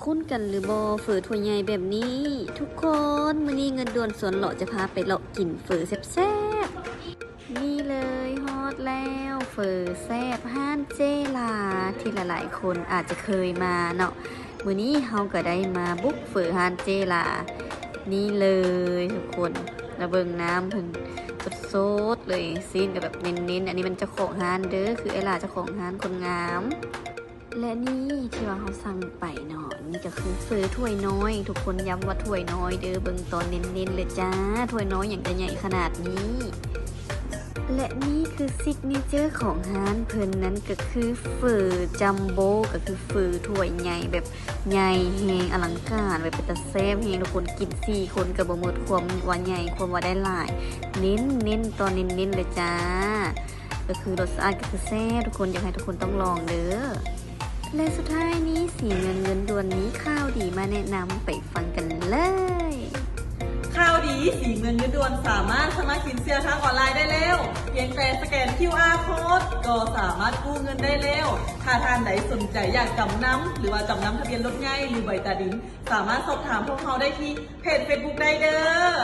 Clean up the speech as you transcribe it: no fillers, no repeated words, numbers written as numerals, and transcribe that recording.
คุ้นกันหรือบอเฝอถั่วใหญ่แบบนี้ ทุกคนมื้อนี้เงินด่วนสวนหล่อจะพาไปเลาะกินเฝอแซ่บๆนี่เลยฮอตแล้วเฝอแซ่บห้านเจลาที่หลายๆคนอาจจะเคยมาเนาะมื้อนี้เฮาก็ได้มาบุกเฝอห้านเจลานี่เลยทุกคนระเบิงน้ำเพิ่นสดๆเลยซีนกับแบบเน้นๆอันนี้มันเจ้าของห้านเด้อคือไอ้หล่าเจ้าของห้านคนงามและนี่ที่ว่าเขาสั่งไปเนาะนี่ก็คือเฝอถ้วยน้อยทุกคนย้ำว่าถ้วยน้อยเด้อเบิ่งตอนเน้นๆเลยจ้าถ้วยน้อยอย่างจะใหญ่ขนาดนี้และนี่คือซิกเนเจอร์ของร้านเพิ่นนั้นก็คือเฝอจัมโบ้ก็คือเฝอถ้วยใหญ่แบบใหญ่แฮงอลังการแบบเป็นตาแซ่บแฮงทุกคนกิน4คนก็บ่หมดความว่าใหญ่ความว่าได้หลายเน้นตอนเน้นๆเลยจ้าก็คือรสชาติก็คือแซ่บทุกคนอยากให้ทุกคนต้องลองเด้อและสุดท้ายนี้สีเงินด่วนนี้ข้าวดีมาแนะนำไปฟังกันเลยข่าวดีสีเงินด่วนสามารถสมัครสินเชื่อทางออนไลน์ได้แล้วเพียงแต่สแกน QR Code ก็สามารถกู้เงินได้แล้วถ้าท่านใดสนใจอยากจำนำหรือว่าจำนำทะเบียนรถง่ายหรือใบตาดินสามารถสอบถามพวกเขาได้ที่เพจ Facebook ได้เด้อ